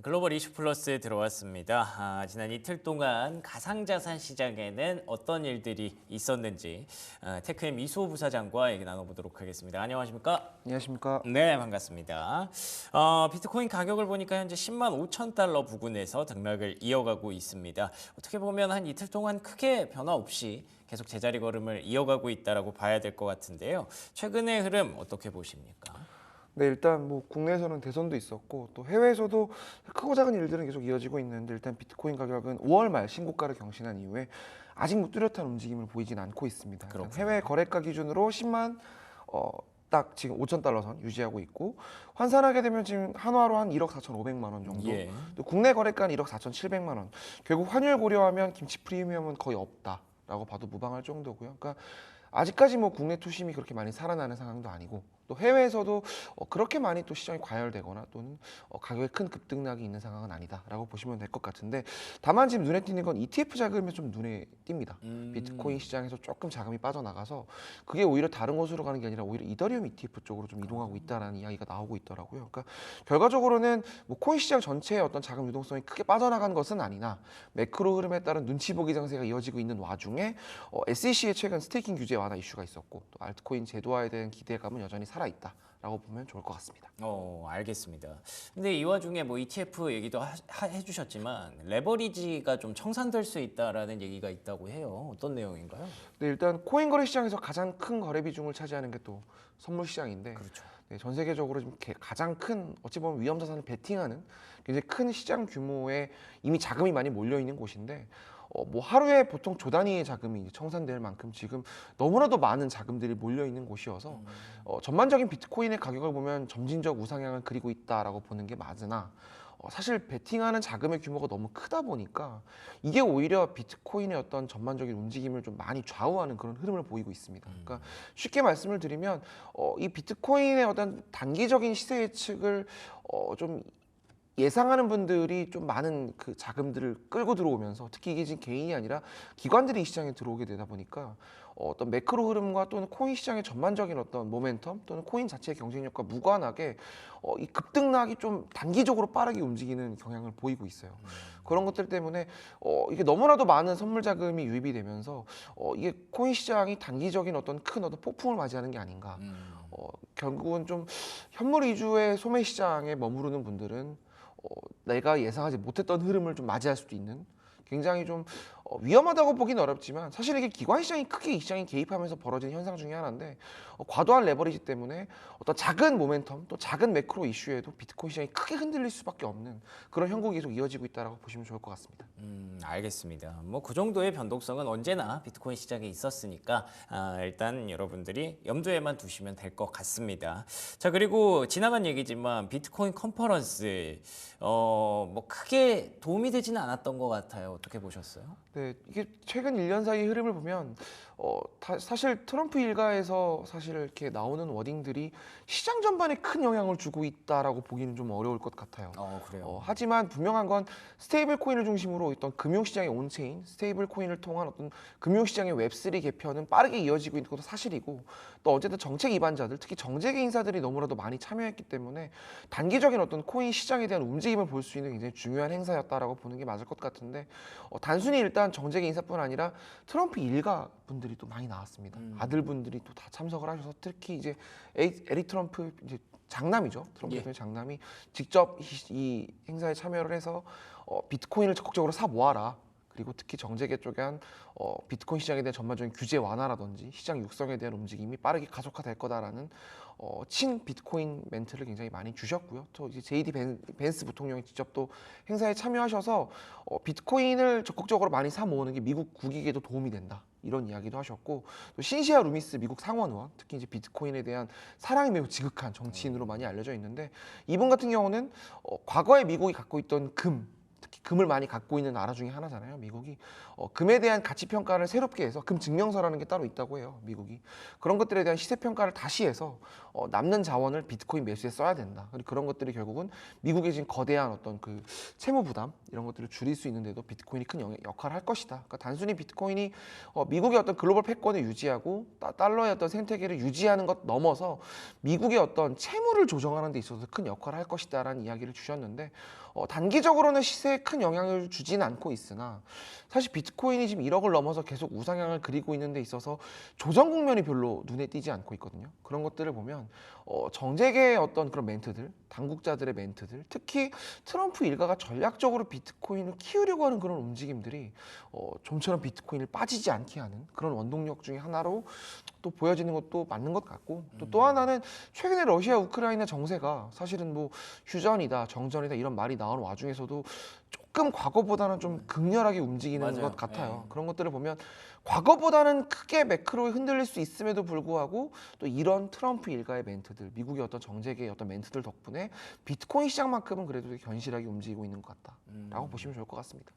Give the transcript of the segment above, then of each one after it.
글로벌 이슈 플러스에 들어왔습니다. 지난 이틀 동안 가상자산 시장에는 어떤 일들이 있었는지 테크엠 이수호 부사장과 얘기 나눠보도록 하겠습니다. 안녕하십니까? 안녕하십니까? 네, 반갑습니다. 비트코인 가격을 보니까 현재 10만 5천 달러 부근에서 등락을 이어가고 있습니다. 어떻게 보면 한 이틀 동안 크게 변화 없이 계속 제자리 걸음을 이어가고 있다라고 봐야 될 것 같은데요. 최근의 흐름 어떻게 보십니까? 네, 일단 뭐 국내에서는 대선도 있었고 또 해외에서도 크고 작은 일들은 계속 이어지고 있는데 일단 비트코인 가격은 5월 말 신고가를 경신한 이후에 아직 뭐 뚜렷한 움직임을 보이진 않고 있습니다. 일단 해외 거래가 기준으로 10만 딱 지금 5천 달러 선 유지하고 있고 환산하게 되면 지금 한화로 한 1억 4,500만 원 정도. 예. 또 국내 거래가는 1억 4,700만 원. 결국 환율 고려하면 김치 프리미엄은 거의 없다라고 봐도 무방할 정도고요. 그러니까 아직까지 뭐 국내 투심이 그렇게 많이 살아나는 상황도 아니고 또 해외에서도 그렇게 많이 또 시장이 과열되거나 또는 가격에 큰 급등락이 있는 상황은 아니다라고 보시면 될 것 같은데 다만 지금 눈에 띄는 건 ETF 자금이 좀 눈에 띕니다. 비트코인 시장에서 조금 자금이 빠져나가서 그게 오히려 다른 곳으로 가는 게 아니라 오히려 이더리움 ETF 쪽으로 좀 이동하고 있다라는 이야기가 나오고 있더라고요. 그러니까 결과적으로는 뭐 코인 시장 전체의 어떤 자금 유동성이 크게 빠져나간 것은 아니나 매크로 흐름에 따른 눈치 보기 장세가 이어지고 있는 와중에 SEC의 최근 스테이킹 규제 완화 이슈가 있었고 또 알트코인 제도화에 대한 기대감은 여전히 살아있다라고 보면 좋을 것 같습니다. 알겠습니다. 근데 이 와중에 뭐 ETF 얘기도 해주셨지만 레버리지가 좀 청산될 수 있다라는 얘기가 있다고 해요. 어떤 내용인가요? 네, 일단 코인 거래 시장에서 가장 큰 거래 비중을 차지하는 게 또 선물 시장인데 그렇죠. 네, 전 세계적으로 지금 가장 큰 어찌 보면 위험 자산을 베팅하는 굉장히 큰 시장 규모에 이미 자금이 많이 몰려 있는 곳인데 뭐 하루에 보통 조 단위의 자금이 청산될 만큼 지금 너무나도 많은 자금들이 몰려 있는 곳이어서 전반적인 비트코인의 가격을 보면 점진적 우상향을 그리고 있다라고 보는 게 맞으나 사실 베팅하는 자금의 규모가 너무 크다 보니까 이게 오히려 비트코인의 어떤 전반적인 움직임을 좀 많이 좌우하는 그런 흐름을 보이고 있습니다. 그러니까 쉽게 말씀을 드리면 이 비트코인의 어떤 단기적인 시세 예측을 좀 예상하는 분들이 좀 많은 그 자금들을 끌고 들어오면서 특히 이게 지금 개인이 아니라 기관들이 이 시장에 들어오게 되다 보니까 어떤 매크로 흐름과 또는 코인 시장의 전반적인 어떤 모멘텀 또는 코인 자체의 경쟁력과 무관하게 이 급등락이 좀 단기적으로 빠르게 움직이는 경향을 보이고 있어요. 그런 것들 때문에 이게 너무나도 많은 선물 자금이 유입이 되면서 이게 코인 시장이 단기적인 어떤 큰 어떤 폭풍을 맞이하는 게 아닌가. 결국은 좀 현물 위주의 소매 시장에 머무르는 분들은 내가 예상하지 못했던 흐름을 좀 맞이할 수도 있는 굉장히 좀 위험하다고 보기는 어렵지만 사실 이게 기관 시장이 크게 이 시장에 개입하면서 벌어지는 현상 중에 하나인데 과도한 레버리지 때문에 어떤 작은 모멘텀 또 작은 매크로 이슈에도 비트코인 시장이 크게 흔들릴 수밖에 없는 그런 형국이 계속 이어지고 있다고 보시면 좋을 것 같습니다. 알겠습니다. 뭐 그 정도의 변동성은 언제나 비트코인 시장에 있었으니까 일단 여러분들이 염두에만 두시면 될 것 같습니다. 자, 그리고 지나간 얘기지만 비트코인 컨퍼런스 뭐 크게 도움이 되지는 않았던 것 같아요. 어떻게 보셨어요? 네, 이게 최근 1년 사이 흐름을 보면 사실 트럼프 일가에서 사실 이렇게 나오는 워딩들이 시장 전반에 큰 영향을 주고 있다라고 보기는 좀 어려울 것 같아요. 그래요. 하지만 분명한 건 스테이블 코인을 중심으로 있던 금융시장의 온체인, 스테이블 코인을 통한 어떤 금융시장의 웹3 개편은 빠르게 이어지고 있는 것도 사실이고 또 어쨌든 정책 위반자들, 특히 정재계 인사들이 너무나도 많이 참여했기 때문에 단기적인 어떤 코인 시장에 대한 움직임을 볼 수 있는 굉장히 중요한 행사였다라고 보는 게 맞을 것 같은데 단순히 일단 정재계 인사뿐 아니라 트럼프 일가 분들이 또 많이 나왔습니다. 아들분들이 또 다 참석을 하셔서 특히 이제 에릭 트럼프 이제 장남이죠. 트럼프 대통령 장남이 직접 이 행사에 참여를 해서 비트코인을 적극적으로 사 모아라. 그리고 특히 정재계 쪽에 한 비트코인 시장에 대한 전반적인 규제 완화라든지 시장 육성에 대한 움직임이 빠르게 가속화될 거다라는 친 비트코인 멘트를 굉장히 많이 주셨고요. 또 이제 JD 벤스 부통령이 직접 또 행사에 참여하셔서 비트코인을 적극적으로 많이 사 모으는 게 미국 국익에도 도움이 된다. 이런 이야기도 하셨고 또 신시아 루미스 미국 상원의원 특히 이제 비트코인에 대한 사랑이 매우 지극한 정치인으로 많이 알려져 있는데 이분 같은 경우는 과거에 미국이 갖고 있던 특히 금을 많이 갖고 있는 나라 중에 하나잖아요. 미국이 금에 대한 가치 평가를 새롭게 해서 금 증명서라는 게 따로 있다고 해요. 미국이 그런 것들에 대한 시세 평가를 다시 해서 남는 자원을 비트코인 매수에 써야 된다. 그리고 그런 것들이 결국은 미국의 지금 거대한 어떤 그 채무 부담 이런 것들을 줄일 수 있는데도 비트코인이 큰 역할을 할 것이다. 그러니까 단순히 비트코인이 미국의 어떤 글로벌 패권을 유지하고 달러의 어떤 생태계를 유지하는 것 넘어서 미국의 어떤 채무를 조정하는 데 있어서 큰 역할을 할 것이다라는 이야기를 주셨는데 단기적으로는 시세에 큰 영향을 주지는 않고 있으나 사실 비트코인이 지금 1억을 넘어서 계속 우상향을 그리고 있는 데 있어서 조정 국면이 별로 눈에 띄지 않고 있거든요. 그런 것들을 보면 정재계의 어떤 그런 멘트들, 당국자들의 멘트들, 특히 트럼프 일가가 전략적으로 비트코인을 키우려고 하는 그런 움직임들이 좀처럼 비트코인을 빠지지 않게 하는 그런 원동력 중에 하나로 또 보여지는 것도 맞는 것 같고 또 하나는 최근에 러시아 우크라이나 정세가 사실은 뭐 휴전이다 정전이다 이런 말이 나오는 와중에서도 조금 과거보다는 좀 극렬하게 움직이는 맞아요. 것 같아요. 네. 그런 것들을 보면 과거보다는 크게 매크로에 흔들릴 수 있음에도 불구하고 또 이런 트럼프 일가의 멘트들, 미국의 어떤 정재계의 어떤 멘트들 덕분에 비트코인 시장만큼은 그래도 되게 견실하게 움직이고 있는 것 같다라고 보시면 좋을 것 같습니다.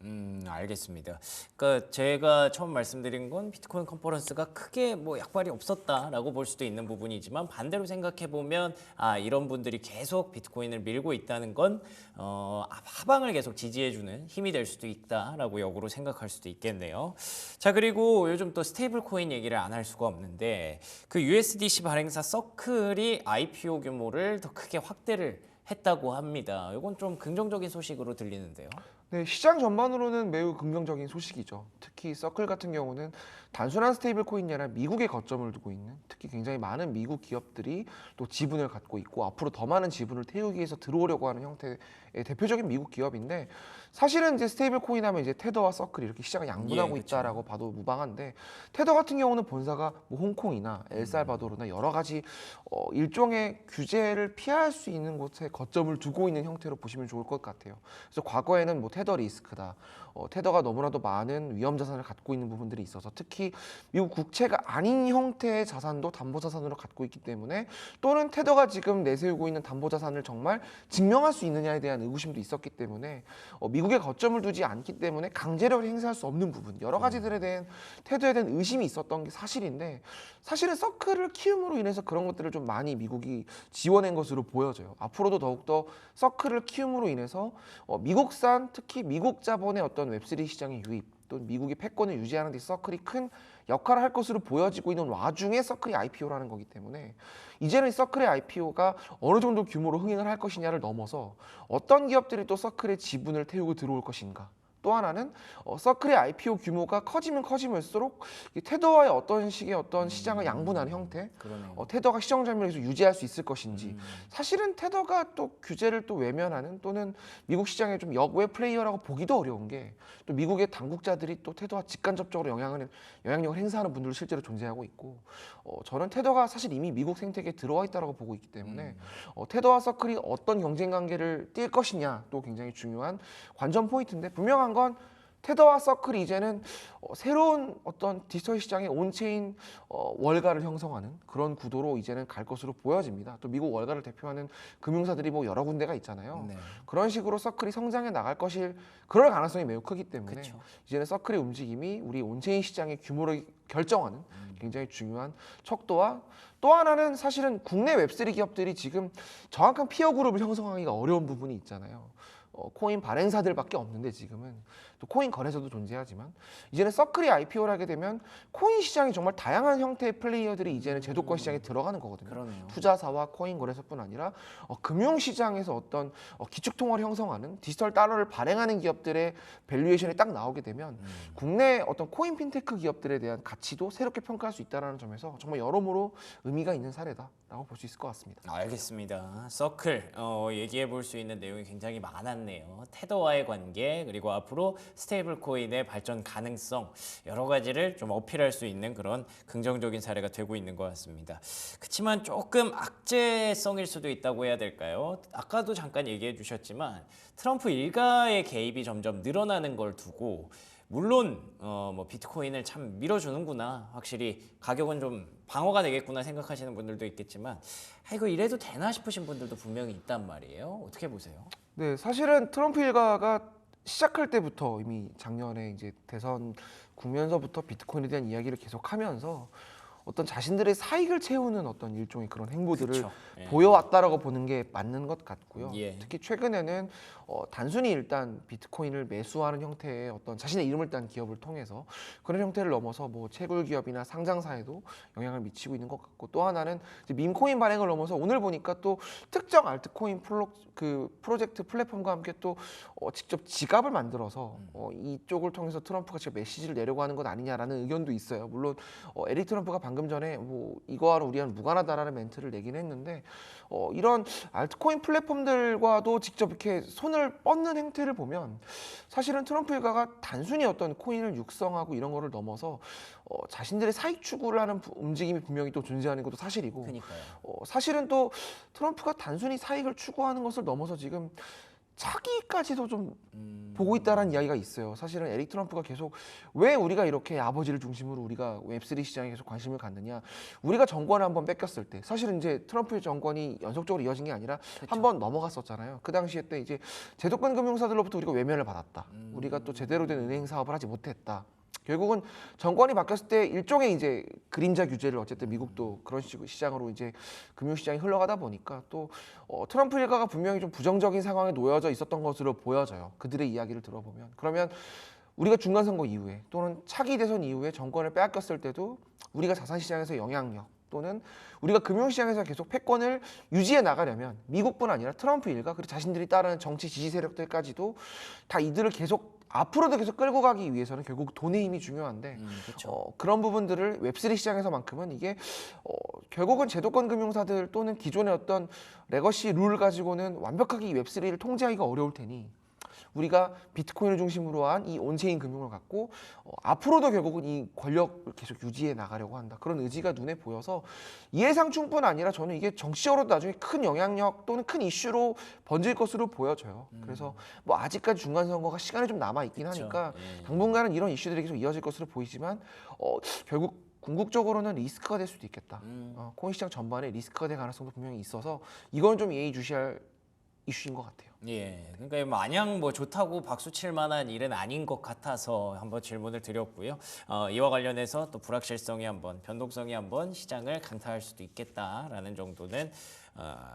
알겠습니다. 그러니까 제가 처음 말씀드린 건 비트코인 컨퍼런스가 크게 뭐 약발이 없었다라고 볼 수도 있는 부분이지만 반대로 생각해 보면 이런 분들이 계속 비트코인을 밀고 있다는 건 하방을 계속 지지해주는 힘이 될 수도 있다라고 역으로 생각할 수도 있겠네요. 자, 그리고 요즘 또 스테이블 코인 얘기를 안 할 수가 없는데 그 USDC 발행사 서클이 IPO 규모를 더 크게 확대를 했다고 합니다. 이건 좀 긍정적인 소식으로 들리는데요. 네, 시장 전반으로는 매우 긍정적인 소식이죠. 특히 서클 같은 경우는 단순한 스테이블 코인이 아니라 미국에 거점을 두고 있는 특히 굉장히 많은 미국 기업들이 또 지분을 갖고 있고 앞으로 더 많은 지분을 태우기 위해서 들어오려고 하는 형태의 대표적인 미국 기업인데 사실은 이제 스테이블 코인 하면 이제 테더와 서클이 이렇게 시장을 양분하고 예, 그쵸. 있다라고 봐도 무방한데 테더 같은 경우는 본사가 뭐 홍콩이나 엘살바도르나 여러 가지 일종의 규제를 피할 수 있는 곳에 거점을 두고 있는 형태로 보시면 좋을 것 같아요. 그래서 과거에는 뭐 테더 리스크다. 테더가 너무나도 많은 위험 자산을 갖고 있는 부분들이 있어서 특히 미국 국채가 아닌 형태의 자산도 담보 자산으로 갖고 있기 때문에 또는 테더가 지금 내세우고 있는 담보 자산을 정말 증명할 수 있느냐에 대한 의구심도 있었기 때문에 미국에 거점을 두지 않기 때문에 강제력을 행사할 수 없는 부분 여러 가지들에 대한 테더에 대한 의심이 있었던 게 사실인데 사실은 서클을 키움으로 인해서 그런 것들을 좀 많이 미국이 지원한 것으로 보여져요. 앞으로도 더욱더 서클을 키움으로 인해서 미국산 특히 미국 자본의 어떤 웹3 시장의 유입 또 미국의 패권을 유지하는 데 서클이 큰 역할을 할 것으로 보여지고 있는 와중에 서클이 IPO라는 거기 때문에 이제는 서클의 IPO가 어느 정도 규모로 흥행을 할 것이냐를 넘어서 어떤 기업들이 또 서클의 지분을 태우고 들어올 것인가 또 하나는 서클의 IPO 규모가 커지면 커지면서록 이 테더와의 어떤 식의 어떤 시장을 양분하는 형태 그러네요. 테더가 시장 점유율에서 유지할 수 있을 것인지 사실은 테더가 또 규제를 또 외면하는 또는 미국 시장의 좀 역외 플레이어라고 보기도 어려운 게 또 미국의 당국자들이 또 테더와 직간접적으로 영향력을 행사하는 분들도 실제로 존재하고 있고 저는 테더가 사실 이미 미국 생태계에 들어와 있다고 보고 있기 때문에 테더와 서클이 어떤 경쟁 관계를 띌 것이냐 또 굉장히 중요한 관전 포인트인데 분명한 건 테더와 서클이 이제는 새로운 어떤 디지털 시장의 온체인 월가를 형성하는 그런 구도로 이제는 갈 것으로 보여집니다. 또 미국 월가를 대표하는 금융사들이 뭐 여러 군데가 있잖아요. 네. 그런 식으로 서클이 성장해 나갈 것일 그럴 가능성이 매우 크기 때문에 그쵸. 이제는 서클의 움직임이 우리 온체인 시장의 규모를 결정하는 굉장히 중요한 척도와 또 하나는 사실은 국내 웹3 기업들이 지금 정확한 피어 그룹을 형성하기가 어려운 부분이 있잖아요. 코인 발행사들밖에 없는데 지금은 또 코인 거래소도 존재하지만 이제는 서클이 IPO를 하게 되면 코인 시장이 정말 다양한 형태의 플레이어들이 이제는 제도권 시장에 들어가는 거거든요. 그러네요. 투자사와 코인 거래소뿐 아니라 금융 시장에서 어떤 기축통화를 형성하는 디지털 달러를 발행하는 기업들의 밸류에이션이 딱 나오게 되면 국내 어떤 코인 핀테크 기업들에 대한 가치도 새롭게 평가할 수 있다는 점에서 정말 여러모로 의미가 있는 사례다라고 볼 수 있을 것 같습니다. 알겠습니다. 서클 얘기해 볼 수 있는 내용이 굉장히 많았네요. 테더와의 관계 그리고 앞으로 스테이블 코인의 발전 가능성 여러 가지를 좀 어필할 수 있는 그런 긍정적인 사례가 되고 있는 것 같습니다. 그렇지만 조금 악재성일 수도 있다고 해야 될까요? 아까도 잠깐 얘기해 주셨지만 트럼프 일가의 개입이 점점 늘어나는 걸 두고 물론 뭐 비트코인을 참 밀어주는구나 확실히 가격은 좀 방어가 되겠구나 생각하시는 분들도 있겠지만 이거 이래도 되나 싶으신 분들도 분명히 있단 말이에요. 어떻게 보세요? 네, 사실은 트럼프 일가가 시작할 때부터 이미 작년에 이제 대선 국면서부터 비트코인에 대한 이야기를 계속하면서 어떤 자신들의 사익을 채우는 어떤 일종의 그런 행보들을 그쵸. 예. 보여왔다라고 보는 게 맞는 것 같고요. 예. 특히 최근에는 단순히 일단 비트코인을 매수하는 형태의 어떤 자신의 이름을 딴 기업을 통해서 그런 형태를 넘어서 뭐 채굴 기업이나 상장사에도 영향을 미치고 있는 것 같고, 또 하나는 이제 밈코인 발행을 넘어서 오늘 보니까 또 특정 알트코인 프로젝트 플랫폼과 함께 또 직접 지갑을 만들어서 이쪽을 통해서 트럼프가 지금 메시지를 내려고 하는 것 아니냐라는 의견도 있어요. 물론 에릭 트럼프가 방금 전에 뭐 이거와는 우리와는 무관하다라는 멘트를 내긴 했는데, 이런 알트코인 플랫폼들과도 직접 이렇게 손을 뻗는 행태를 보면 사실은 트럼프 일가가 단순히 어떤 코인을 육성하고 이런 거를 넘어서 자신들의 사익 추구를 하는 움직임이 분명히 또 존재하는 것도 사실이고, 그러니까요. 사실은 또 트럼프가 단순히 사익을 추구하는 것을 넘어서 지금 차기까지도 좀 보고 있다는 이야기가 있어요. 사실은 에릭 트럼프가 계속 왜 우리가 이렇게 아버지를 중심으로 우리가 웹3 시장에 계속 관심을 갖느냐, 우리가 정권을 한번 뺏겼을 때 사실은 이제 트럼프의 정권이 연속적으로 이어진 게 아니라 한번 넘어갔었잖아요. 그 당시에 때 이제 제도권 금융사들로부터 우리가 외면을 받았다, 우리가 또 제대로 된 은행 사업을 하지 못했다. 결국은 정권이 바뀌었을 때 일종의 이제 그림자 규제를 어쨌든 미국도 그런 식으로 시장으로 이제 금융시장이 흘러가다 보니까 또 트럼프 일가가 분명히 좀 부정적인 상황에 놓여져 있었던 것으로 보여져요. 그들의 이야기를 들어보면. 그러면 우리가 중간선거 이후에 또는 차기 대선 이후에 정권을 빼앗겼을 때도 우리가 자산시장에서 영향력 또는 우리가 금융시장에서 계속 패권을 유지해 나가려면 미국뿐 아니라 트럼프 일가 그리고 자신들이 따르는 정치 지지 세력들까지도 다 이들을 계속 앞으로도 계속 끌고 가기 위해서는 결국 돈의 힘이 중요한데, 그렇죠. 그런 부분들을 웹3 시장에서만큼은 이게 결국은 제도권 금융사들 또는 기존의 어떤 레거시 룰 가지고는 완벽하게 이 웹3를 통제하기가 어려울 테니 우리가 비트코인을 중심으로 한 이 온체인 금융을 갖고 앞으로도 결국은 이 권력을 계속 유지해 나가려고 한다, 그런 의지가 눈에 보여서 이해상충뿐 아니라 저는 이게 정치적으로도 나중에 큰 영향력 또는 큰 이슈로 번질 것으로 보여져요. 그래서 뭐 아직까지 중간선거가 시간이 좀 남아 있긴 그쵸. 하니까 예. 당분간은 이런 이슈들이 계속 이어질 것으로 보이지만 결국 궁극적으로는 리스크가 될 수도 있겠다. 코인 시장 전반에 리스크가 될 가능성도 분명히 있어서 이건 좀 예의주시할 이슈인 것 같아요. 예, 그러니까 마냥 뭐 좋다고 박수 칠 만한 일은 아닌 것 같아서 한번 질문을 드렸고요. 이와 관련해서 또 불확실성이 한번, 변동성이 한번 시장을 강타할 수도 있겠다라는 정도는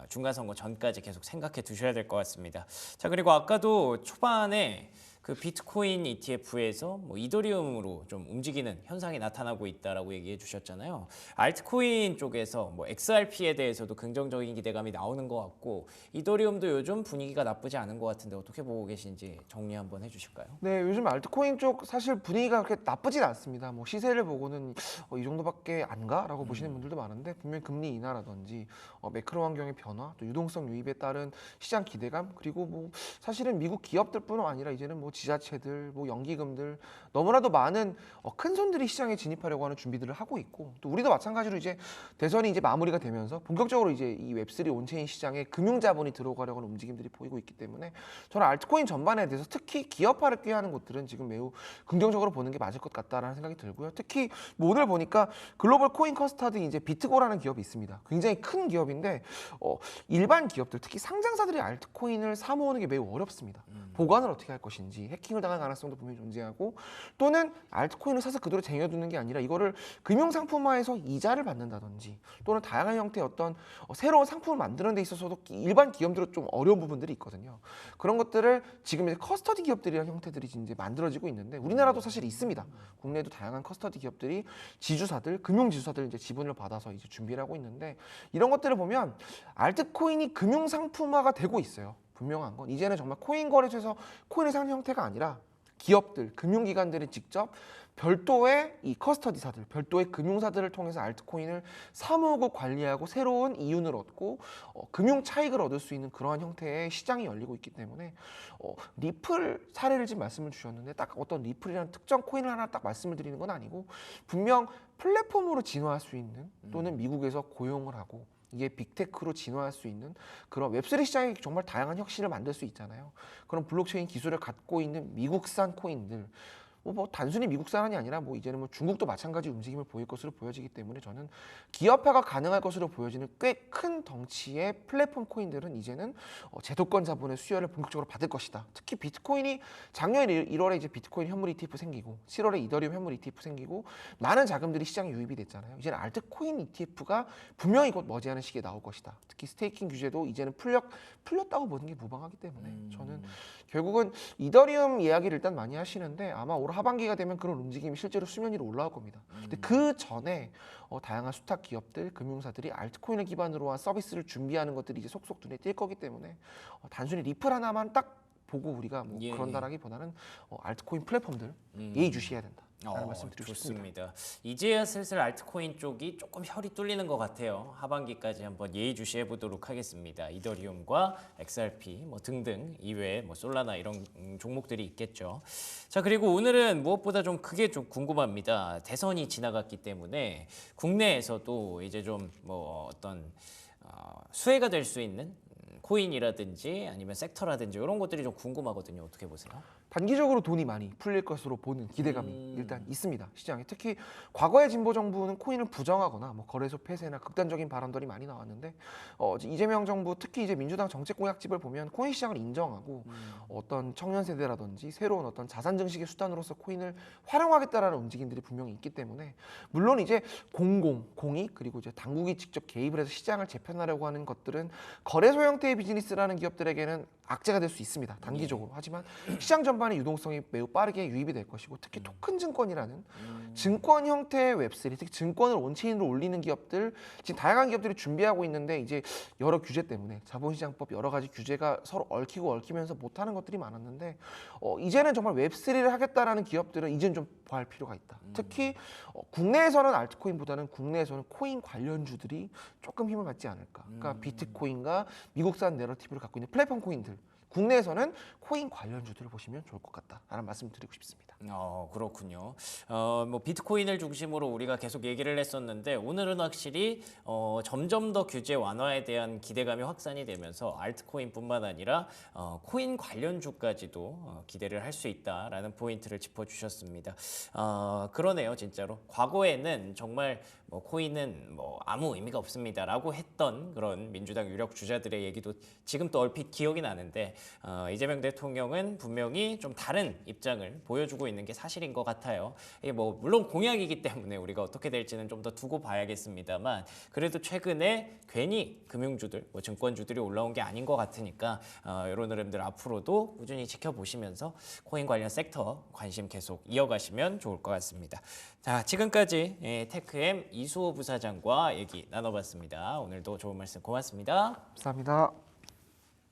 중간 선거 전까지 계속 생각해 두셔야 될 것 같습니다. 자, 그리고 아까도 초반에 그 비트코인 ETF에서 뭐 이더리움으로 좀 움직이는 현상이 나타나고 있다라고 얘기해 주셨잖아요. 알트코인 쪽에서 뭐 XRP에 대해서도 긍정적인 기대감이 나오는 것 같고, 이더리움도 요즘 분위기가 나쁘지 않은 것 같은데 어떻게 보고 계신지 정리 한번 해주실까요? 네, 요즘 알트코인 쪽 사실 분위기가 그렇게 나쁘진 않습니다. 뭐 시세를 보고는 이 정도밖에 안 가라고 보시는 분들도 많은데, 분명히 금리 인하라든지 매크로 환경의 변화, 또 유동성 유입에 따른 시장 기대감, 그리고 뭐 사실은 미국 기업들뿐 아니라 이제는 뭐 지자체들, 뭐 연기금들, 너무나도 많은 큰 손들이 시장에 진입하려고 하는 준비들을 하고 있고, 또 우리도 마찬가지로 이제 대선이 이제 마무리가 되면서 본격적으로 이제 이 웹3 온체인 시장에 금융자본이 들어가려고 하는 움직임들이 보이고 있기 때문에 저는 알트코인 전반에 대해서 특히 기업화를 꾀하는 곳들은 지금 매우 긍정적으로 보는 게 맞을 것 같다라는 생각이 들고요. 특히 뭐 오늘 보니까 글로벌 코인 커스터디 이제 비트고라는 기업이 있습니다. 굉장히 큰 기업인데 일반 기업들, 특히 상장사들이 알트코인을 사 모으는 게 매우 어렵습니다. 보관을 어떻게 할 것인지, 해킹을 당할 가능성도 분명히 존재하고, 또는 알트코인을 사서 그대로 쟁여두는 게 아니라 이거를 금융상품화해서 이자를 받는다든지, 또는 다양한 형태의 어떤 새로운 상품을 만드는 데 있어서도 일반 기업들은 좀 어려운 부분들이 있거든요. 그런 것들을 지금 이제 커스터디 기업들이라는 형태들이 이제 만들어지고 있는데, 우리나라도 사실 있습니다. 국내에도 다양한 커스터디 기업들이 지주사들, 금융지주사들 이제 지분을 받아서 이제 준비를 하고 있는데, 이런 것들을 보면 알트코인이 금융상품화가 되고 있어요. 분명한 건 이제는 정말 코인 거래소에서 코인을 사는 형태가 아니라 기업들, 금융기관들이 직접 별도의 이 커스터디사들, 별도의 금융사들을 통해서 알트코인을 사모으고 관리하고 새로운 이윤을 얻고 금융 차익을 얻을 수 있는 그러한 형태의 시장이 열리고 있기 때문에 리플 사례를 지금 말씀을 주셨는데, 딱 어떤 리플이라는 특정 코인을 하나 딱 말씀을 드리는 건 아니고, 분명 플랫폼으로 진화할 수 있는, 또는 미국에서 고용을 하고 이게 빅테크로 진화할 수 있는 그런 웹3 시장에 정말 다양한 혁신을 만들 수 있잖아요. 그런 블록체인 기술을 갖고 있는 미국산 코인들, 뭐 단순히 미국산이 아니라 뭐 이제는 뭐 중국도 마찬가지 움직임을 보일 것으로 보여지기 때문에 저는 기업화가 가능할 것으로 보여지는 꽤 큰 덩치의 플랫폼 코인들은 이제는 제도권 자본의 수요를 본격적으로 받을 것이다. 특히 비트코인이 작년 1월에 이제 비트코인 현물 ETF 생기고 7월에 이더리움 현물 ETF 생기고 많은 자금들이 시장에 유입이 됐잖아요. 이제는 알트코인 ETF가 분명히 곧 머지않은 시기에 나올 것이다. 특히 스테이킹 규제도 이제는 풀렸다고 보는 게 무방하기 때문에 저는 결국은 이더리움 이야기를 일단 많이 하시는데 아마 올 하반기가 되면 그런 움직임이 실제로 수면 위로 올라올 겁니다. 근데 그 전에 다양한 수탁 기업들, 금융사들이 알트코인을 기반으로 한 서비스를 준비하는 것들이 이제 속속 눈에 띌 거기 때문에 단순히 리플 하나만 딱 보고 우리가 뭐 예. 그런다라기보다는 알트코인 플랫폼들 예의주시해야 된다. 라는 말씀 드리고 싶습니다. 이제야 슬슬 알트코인 쪽이 조금 혈이 뚫리는 것 같아요. 하반기까지 한번 예의주시해 보도록 하겠습니다. 이더리움과 XRP 뭐 등등 이외에 뭐 솔라나 이런 종목들이 있겠죠. 자, 그리고 오늘은 무엇보다 좀 크게 좀 궁금합니다. 대선이 지나갔기 때문에 국내에서도 이제 좀 뭐 어떤 수혜가 될 수 있는 코인이라든지 아니면 섹터라든지 이런 것들이 좀 궁금하거든요. 어떻게 보세요? 단기적으로 돈이 많이 풀릴 것으로 보는 기대감이 일단 있습니다. 시장에 특히 과거의 진보 정부는 코인을 부정하거나 뭐 거래소 폐쇄나 극단적인 발언들이 많이 나왔는데 이재명 정부 특히 이제 민주당 정책 공약집을 보면 코인 시장을 인정하고 어떤 청년 세대라든지 새로운 어떤 자산 증식의 수단으로서 코인을 활용하겠다라는 움직임들이 분명히 있기 때문에 물론 이제 공익 그리고 이제 당국이 직접 개입을 해서 시장을 재편하려고 하는 것들은 거래소 형태의 비즈니스라는 기업들에게는 악재가 될 수 있습니다. 단기적으로. 하지만 시장 전반의 유동성이 매우 빠르게 유입이 될 것이고 특히 토큰 증권이라는 증권 형태의 웹3 특히 증권을 온체인으로 올리는 기업들 지금 다양한 기업들이 준비하고 있는데 이제 여러 규제 때문에 자본시장법 여러 가지 규제가 서로 얽히면서 못하는 것들이 많았는데 이제는 정말 웹3를 하겠다라는 기업들은 이제는 좀 보할 필요가 있다. 특히 국내에서는 알트코인보다는 국내에서는 코인 관련주들이 조금 힘을 받지 않을까. 그러니까 비트코인과 미국산 내러티브를 갖고 있는 플랫폼 코인들 국내에서는 코인 관련주들을 보시면 좋을 것 같다라는 말씀을 드리고 싶습니다. 그렇군요. 뭐 비트코인을 중심으로 우리가 계속 얘기를 했었는데 오늘은 확실히 점점 더 규제 완화에 대한 기대감이 확산이 되면서 알트코인뿐만 아니라 코인 관련주까지도 기대를 할 수 있다라는 포인트를 짚어주셨습니다. 그러네요, 진짜로. 과거에는 정말 뭐 코인은 뭐 아무 의미가 없습니다라고 했던 그런 민주당 유력 주자들의 얘기도 지금 또 얼핏 기억이 나는데 이재명 대통령은 분명히 좀 다른 입장을 보여주고 있는 게 사실인 것 같아요. 이게 뭐 물론 공약이기 때문에 우리가 어떻게 될지는 좀 더 두고 봐야겠습니다만 그래도 최근에 괜히 금융주들, 뭐 증권주들이 올라온 게 아닌 것 같으니까 이런 흐름들 앞으로도 꾸준히 지켜보시면서 코인 관련 섹터 관심 계속 이어가시면 좋을 것 같습니다. 자, 지금까지 테크엠 이수호 부사장과 얘기 나눠봤습니다. 오늘도 좋은 말씀 고맙습니다. 감사합니다.